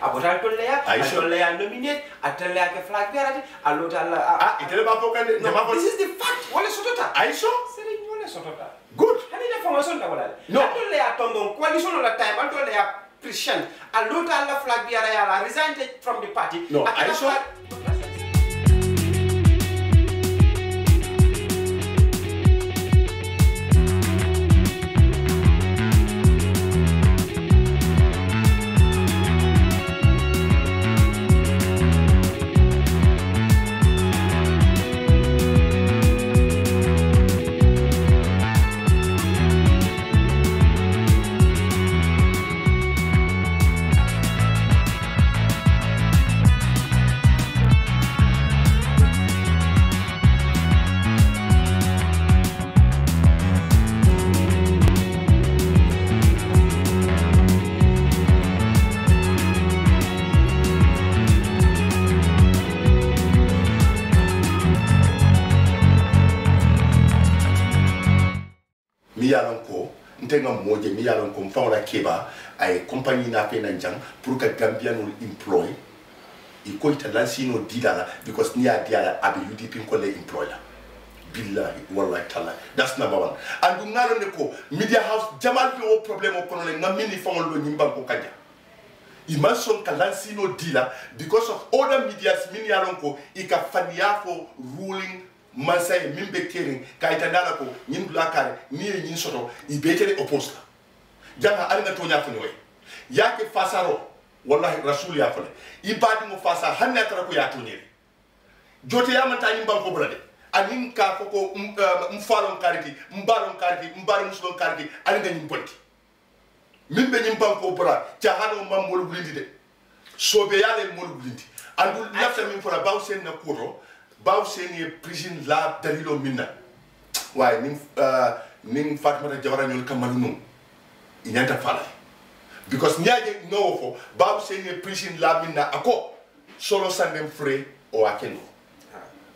abotal tolle ya tolle ya nominate atelle ya ke flag bearati alota itele ba fokande this is the fact wala sotota aiso serigne wala sotota good hani de formation ta wala no tolle ya tombon coalition la time tolle ya Christian alota la flag beara ya la resigned from the party no aiso tenga moje mi yalon ko fawla keba ay compagnie na pe nan jang pour que Gambian will employ e ko ita lansino didala because ni adiala abi UDP ko le employ la billahi wallahi taala that's number one and ngalo ne ko media house jamal bi o problem o kono le ngamini fawlo nyimba ko kanja imanson ka lansino dila because of other medias min yalon ko e ka fania for ruling Mansay mimbe kering kaita dala ko nyin blakare ni nyin soto ibetere opposta janga alinga tonya funi we yake fasaro wallahi rasul ya fale ibadi mo fasa hanna tara ko ya tonyere jote ya manta nyin banko brade anin ka ko mfalon kariki mbaro musulon kariki alinga nyin bonti mimbe nyin banko bra ca hano mam mol bulindi de sobe yale mol bulindi andu lafta min fora bawsen na koto baw seni prison la dalilo minna way ning Fatmata Jawara ñol kamalu no inyanta fala because nyaaje no fo baw seni prison la minna ako solo sandem free o akeno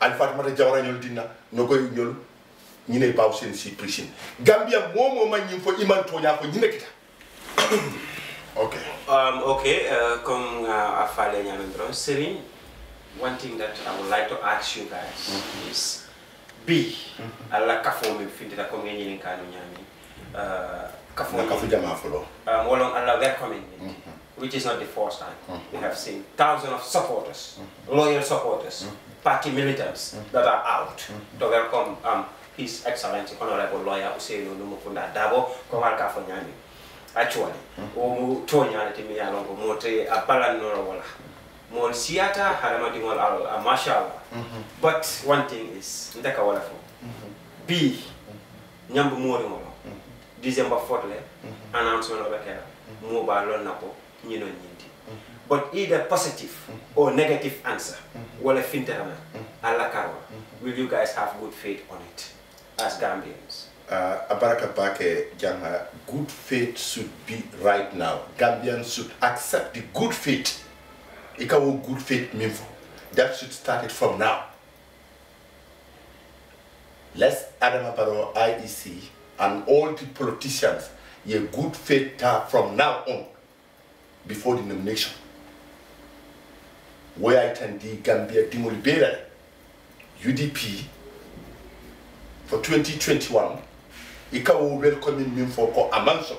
al Fatmata Jawara ñol dinna no koy ñol ñine baw seni si prison Gambia momo man ñim fo iman tonya fo ñine kita okay comme afale ñamendro Serigne. One thing that I would like to ask you guys is Allah kafo mi findita ko ngeni ni kanu nyami kafo jama folo wolon Allah welcoming which is not the first time we have seen thousands of supporters loyal supporters party militants that are out to welcome His Excellency Honorable Lawyer Ousainou Numukunda Darboe ko wal kafo nyami actually o to nyane timi ya longo mote abalan no wala Mol siata haramati mol mashallah. But one thing is ndaka wala fo. B nyambu mori molo. December 4th le announcement of the mo ba lon nako nyino nyindi. But either positive or negative answer wala finterama alla karwa. Will you guys have good faith on it as Gambians? Abaraka Bake Janga, good faith should be right now. Gambians should accept the good faith. Ikawo good faith meanful. That should start it from now. Let's Adama Barrow, IEC, and all the politicians, a good faith from now on, before the nomination. Where I can the Gambia Dimolibera, UDP, for 2021, Ikawo welcoming me for Amanso.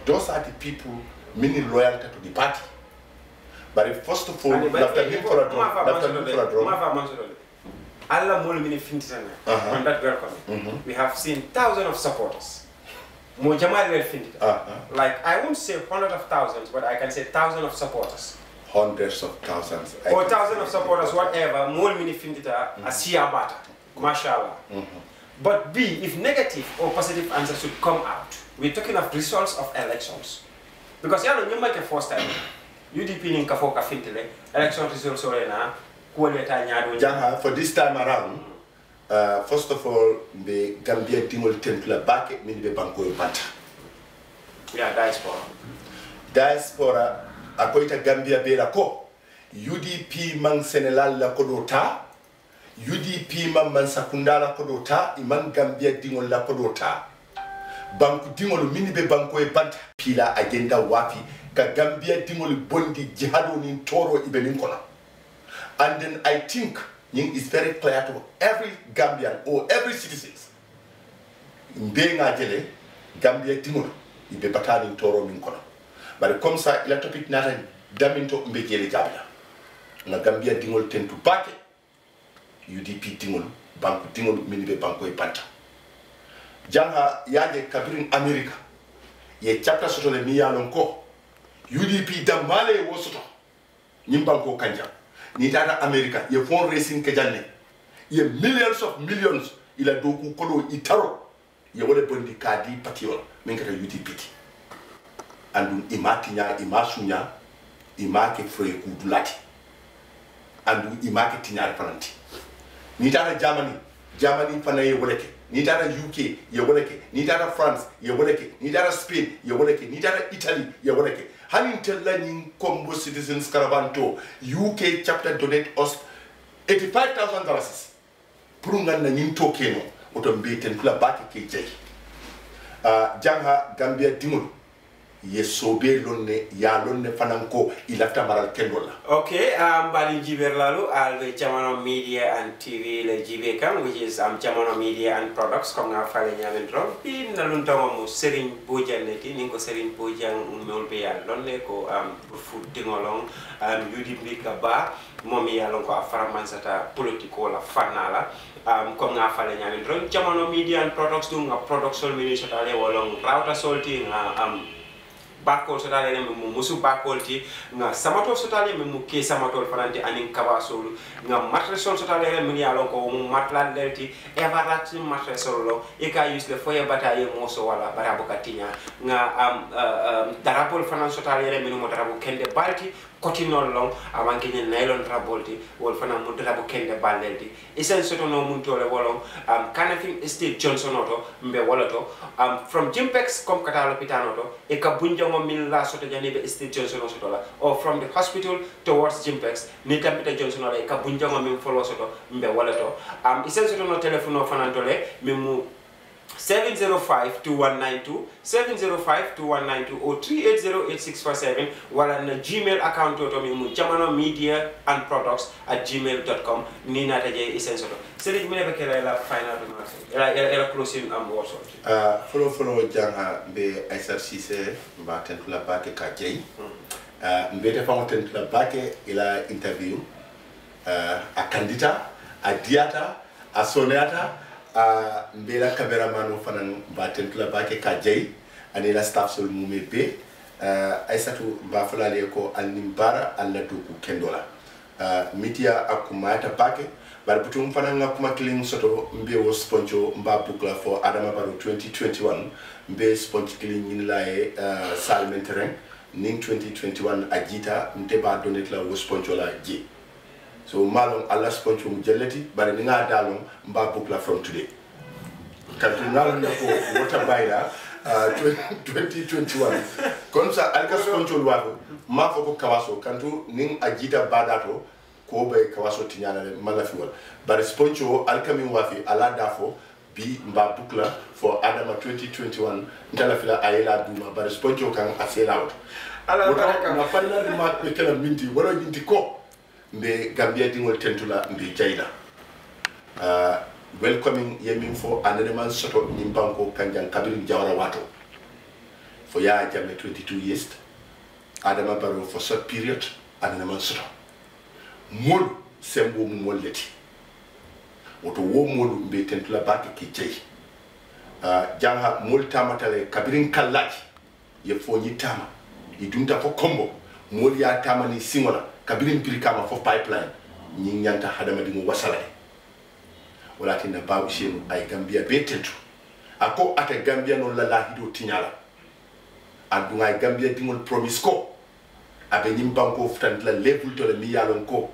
Those are the people meaning loyalty to the party. But first of all, after him for a draw, Allah mol mini fintisana on that welcome. We have seen thousands of supporters. Mo jamal wel fintita. Like I won't say hundreds of thousands, but I can say thousands of supporters. Hundreds of thousands. Or thousands of supporters, whatever. Mol mini fintita asiya bata. Mashallah. But B, if negative or positive answers should come out, we're talking of results of elections. Because you know, you make a first time. UDP in Kafo Kafintile, election results are Jaha, for this time around, first of all, the Gambia Timol Templar back at Mini Banco Bata. Yeah, diaspora. Diaspora, Akoita Gambia Berako, UDP Man Senelal La Kodota, UDP Man Mansakundala Kodota, Iman Gambia Dimol La Kodota, Banku Dimol Mini Banco Bata, Pila Agenda Wafi. ka Gambia dingol bondi jihado ni toro ibenin kono. And then I think it's very clear to every Gambian or every citizen. Mbenga jele Gambia dingol ibe batani toro min kono. But comme ça il a topic nata daminto mbe jele jabla. Na Gambia dingol tentu bake UDP dingol banku dingol minibe banko e panta. Janga yaje kabirin America ye chapter soto le mi yalon ko UDP damale wo soto nyimbanko kanja ni tata America ye fundraising ke janne ye millions ila doku kodo itaro ye wole bondi kadi patiol min kata UDP andun imatinya imasunya imake free kudulati andu imake tinyar fananti ni tata Germany fanaye woleke ni tata UK ye woleke ni tata France ye woleke ni tata Spain ye woleke ni tata Italy ye woleke hanin tella ni Combo Citizens Caravanto UK chapter donate us $85,000 pour nganna nyin to keno oto mbeten kula baki ke jey janga Gambia dimul ye sobe lonne ya lonne fananko ilafta maral kendola. Okay, bali jiber lalu alwe Jamano Media and TV le jibe kam, which is Jamano Media and Products comme nga fale nyamen dron bi nalun tawo mo Serigne Bojang leti ningo Serigne Bojang melbe ya lonne ko fu dingolong UDP ka ba momi ya lon ko afaraman sata politiko la fanala comme nga fale nyamen dron Jamano Media and Products du nga production minister ale wolong router solti nga bakol sotale mu musu bakol ti nga samato sotale mu ke samato fananti anin kabasol nga matresol sotale mu yalon ko mu matlan delti everlat matresol lo e ka use le foye bataye moso wala barabo katinya nga darapol fanan sotale mu mo darabo kende balti kotinol long amanke nyen naylon rabolti wol fana mu darabo kende balelti isen soto no mun tole wolong kanafing estate Johnson auto mbe wolato from Jimpex kom kata l'hôpital auto e ka bunjango min la soto janibe estate Johnson auto la or from the hospital towards Jimpex ni tampita Johnson auto e ka bunjango min follow soto mbe wolato isen soto no telephone fanantole mimu 705-2192 705-2192 or 380-8647 wala na Gmail account to mi Jamano Media and Products @gmail.com ni nata je isensoto seri mi nebe kala la final remarks la closing words follow janga be Aïssa Cissé mba tentula bake ka jey mbe defa tentula bake ila interview a candidate a diata a sonata mbela cameraman fanan baten tula bake ka jey ani la staff sol mumebe Aissatou ba falale ko alnimbara alla duku kendola media akumata bake bar butum fanan ngakuma clean soto mbe wo sponjo mba bukla for Adama Barrow 2021 mbe sponge clean nyinlae salmenteren ning 2021 ajita mteba donate la wo sponjo la ji so malong alla sponsor mu jelleti bari ni nga dalong mba bukla from today kantu ngalon ko wota bayla 2021 comme ça alka sponsor wako ma foko kawaso kantu ning ajita badato ko be kawaso tinyana mala fi wala bari sponsor alka min wafi ala dafo bi mba bukla for Adama 2021 ntala fila ayela duma bari sponsor kan asela out ala baraka na falla di mak be kala minti wala minti ko mbe Gambia dingol tentula mbe jayda welcoming yemin fo aneleman soto nimbanko kanjan kabirin jawara wato for ya jame 22 years Adama Barrow for short period aneleman soto mol sembo mu molleti woto wo molu mbe tentula baki ki jey janga mol tamatale kabirin kallaji ye fo ni tama idunta fo kombo mol ya tama ni singola kabirin pirikama fo pipeline ñi ñanta hadama di mu wasala wala tinna babu shenu ay Gambia betentu ako ate Gambia non la lahido tinyala adunga ay Gambia dingol promise ko abe ñim banko futan la level to le mi yalon ko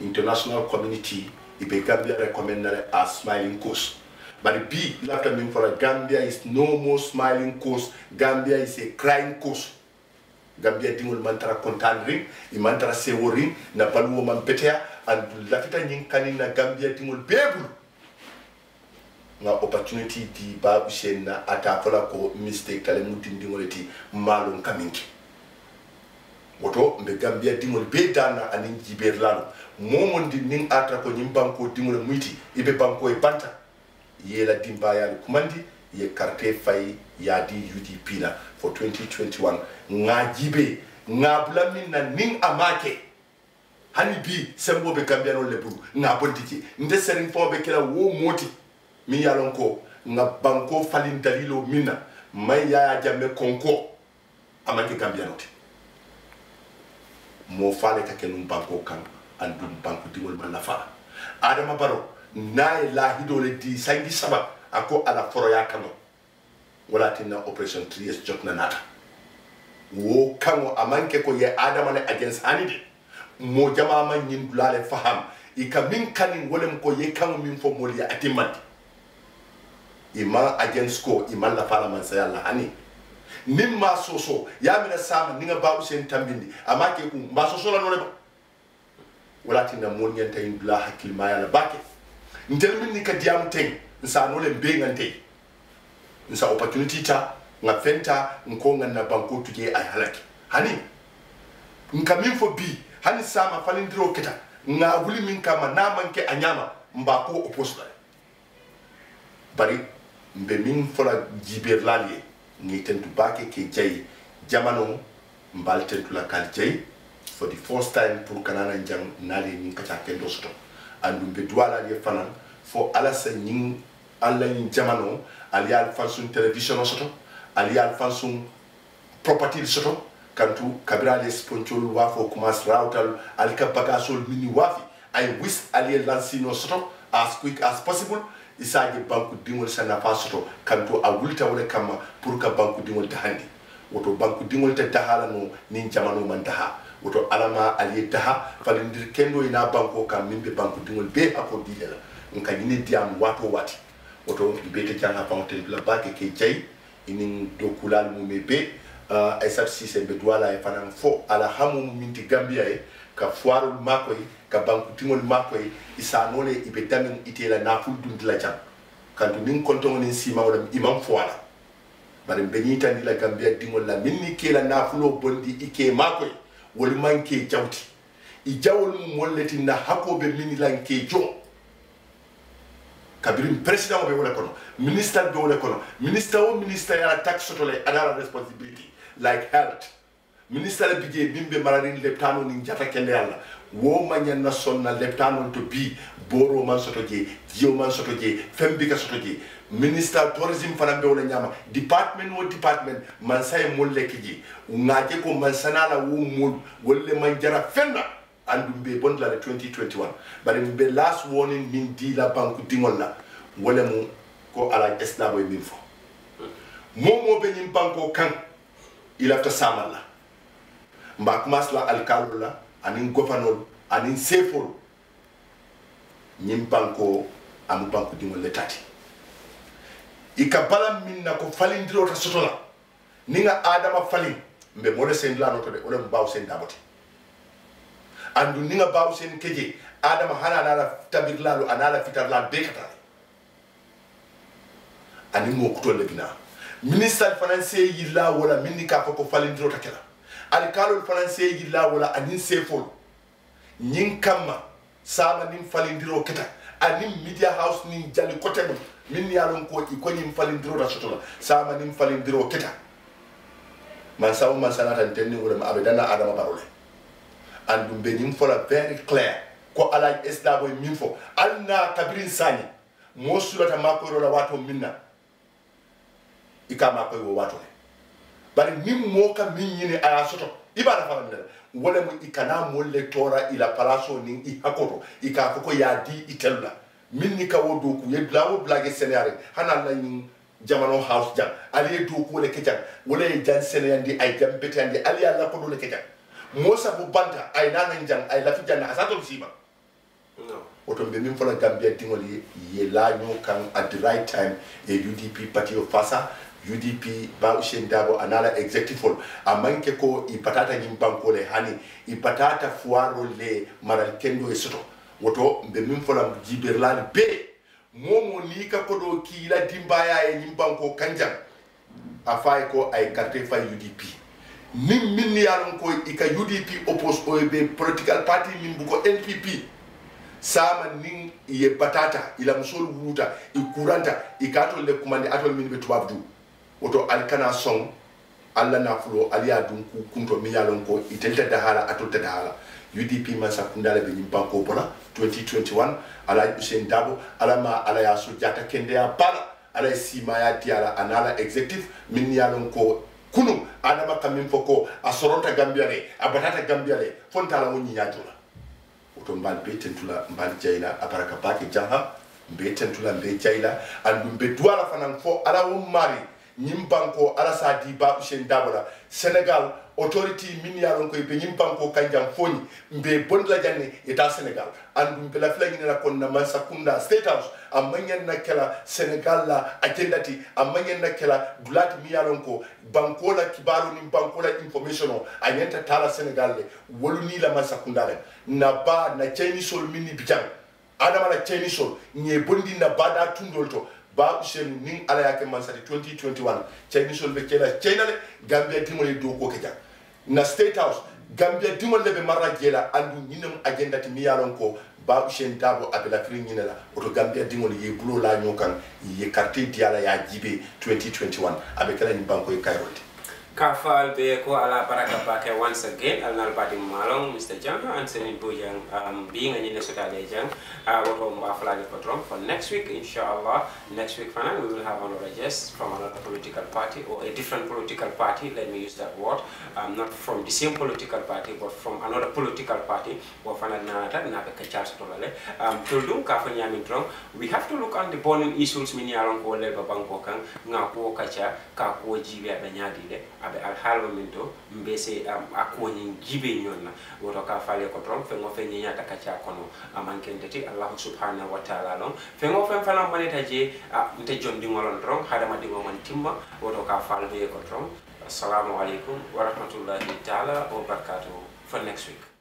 international community ibe Gambia recommend a smiling coast but B after me for Gambia is no more smiling coast. Gambia is a crying coast. Gambia dingol mantara kontan ring I mantara sewo ring na baluwo man betea and lafita nyinkani na Gambia dingol bebul nga opportunity di babu shen na ata fola ko mistake kale mutindingol ti malon kaminki woto mbe Gambia dingol be dana anin jiber lalo momondi nin atra ko nyim banko dingol muyti ibe banko e banta yela dimbayal kumandi ye carte fay yadi UDP la for 2021 nga jibe nga bulamin na nin amake hani bi sembo be Gambia no leburu nga bondiki nde serin fo be kala wo moti mi yalon ko nga banko falin dalilo minna may ya jamme konko amake Gambia noti mo fale ka kenum banko kan andum banko dingol man lafa Adama Barrow naye la hidole di sangi saba ako ala foro ya kano wala tinna operation 3S jotna nata wo kamo amanke ko ye Adama ne against hanide mo jama man nyin dulale faham ika min kanin wolem ko ye kamo min fo moli atimandi ima against ko ima la fala man sa yalla hani nimma soso ya mina sama ninga babu sen tambindi amake ku mba soso la nole ba wala tinna mo nyanta indula hakil ma yalla bake ndel min ni ka diam teng nsa no le be ngante nsa opportunity ta nga fenta nko nga na banko tuje ay halaki hani nka min fo bi hani sama falindiro kita nga wuli min kama na manke anyama mbako opposite bari mbe min fola jiber lalie ni tentu bake ke jay jamano mbal tentu la kal jay for the first time pour kanana jang nali min kacha kendo sto andu be douala ye fanan fo ala sa nyin alla nyin jamano alial fansun television soto alial fansun property soto kantu kabira les ponchol wafo kumas routal alka bagasol mini wafi I wish alial lansino soto as quick as possible isaje banku dingol sana fasoto kanto a wulta wala kama pour ka banku dingol tahandi woto banku dingol ta dahala no nin jamano man daha woto alama ali daha falindir kendo ina banko kam mimbe banku dingol be ako dilela nka yini diam wato wati woto bete janga pawtel la bake ke jay inin do kulal mu mebe ay sat sise be douala e fanan fo ala hamu minti Gambia e ka foirul makoy ka banku tingol makoy isa nole ibe damin itela na ful dundila jam kanto nin konton nin sima wala imam foala bare benyita ni la Gambia dingol la minni kela na fulo bondi ike makoy wol manke jawti I jawol mu molleti na hakobe mini lanke jo kabirim president be wala kono minister be wala kono minister ya tax sotole adala responsibility like health minister le bije bimbe mararin leptano ni jata kende yalla wo manya na sonna leptano to bi boro man sotoje dio man sotoje fembi ka sotoje minister tourism fana be wala nyama department man say molle kiji ngaje ko man sanala wo mul wolle man jara fenna andum be bon la 2021 bari be last warning min di la banque dingol la wala mu ko ala esnabo min fo momo be nyim banko kan ilafta samala mbak masla alkalu la anin gofanol anin sefol nyim banko am banko dingol le tati ikabalam min na ko falindiro ta sotola ninga adama falin mbe mode sen la noto de wala mbaw sen daboti andu ninga baw sen keje adama hana nala tabir lalu anala fitar la bekata ani mo ko le bina ministre français yilla wala minni ka ko falindiro takela al kalol français yilla wala anin sefol nyin kamma sama nim falindiro keta anim media house ni jali kote min yalon ko ko nyim falindiro da sotola sama nim falindiro keta man sawu man sanata tenni wala ma abedana adama barole andum be nyim fola very clear ko ala esdabo min fo alna kabirin sani mo sulata makoro la wato minna ikama koy wo wato bari nim mo ka min yini aya soto ibada fa min wala mo ikana mo le tora ila palaso ni I hakoto ika ko ya di itelula min ni ka wodo ku ye blawo blage senare hanan la ni jamano house jam ali do ko le kejan wala e jan senandi ay jam betandi ali alla ko do le kejan mosa bu banta ay nanan jang ay lafi janna asato siba no oto be min fola Gambia tingoli ye la nyo kan at the right time e UDP party of fasa UDP ba ushen dabo anala executive amanke ko I patata nyim banko le hani I patata fuaro le maral kendo e soto woto be min fola jiberlan be momo ni ka ko do ki la dimbaya e nyim banko kanjam afay ko ay carte fay UDP nim min yalon ko ika UDP oppose o be political party min buko NPP sama nin ye batata ila musol wuta i kuranta i kato le kumande atol min be tubabdu oto alkana song alla na fulo aliya dun ku kunto mi yalon ko itelta dahala atol ta dahala UDP man sakundala be nyim banko bola 2021 ala Hussein Dabo ala ma ala ya sujata kende ya bala ala sima ya diala anala executive min yalon ko kunu adama kamin foko asoronta gambiale abatata gambiale fontala woni nyajula oto mbal be tentula mbal jayla abaraka baki jaha be tentula be jayla andum be duala fanan fo ala wum mari nyim banko ala sa di ba Hussein Dabo la Senegal authority min yalon ko be nyim banko kanjam foni mbe bondla janne eta Senegal andum be la flagi na kon na man sakunda state house amanyen na kala Senegal la agenda ti amanyen na kala dulati mi yalon ko banko la kibaru ni banko la information o anyenta tala Senegal le woluni la man sakunda le na ba na Chinese sol mini bijang adama la Chinese sol nye bondi na bada tundolto ba Hussein ning ala yake mansati 2021 Chinese sol be kela China le Gambia timole do ko keja na state house Gambia dimol lebe marra jela andu nyinam agenda ti mi yalon ko ba Hussein Dabo abela firi nyinela oto Gambia dimol ye bulo la nyokan ye carte diala ya jibe 2021 abekala ni banko e kairoti Kafal be ko ala baraka bake once again al nal badi malong Mr. Jang and Senin Bojang being an Sotale Jang woto mbaflani patron for next week inshallah. Next week fana we will have another guest from another political party or a different political party, let me use that word, not from the same political party but from another political party or fana nata na be Charles Tolale tuldum ka fanya mitron. We have to look on the burning issues mini along ko leba banko kan ngako kacha ka ko jibe abanyadi le abe alhalo minto mbese akoni jibe nyonna woto ka fale ko trom fe ngo fe nyata kacha kono amankenteti Allah subhanahu wa ta'ala long fe ngo fe fana maneta je nte jondi ngolon trom hadama di man timma woto ka fale ko trom assalamu alaikum wa rahmatullahi ta'ala wa barakatuh for next week.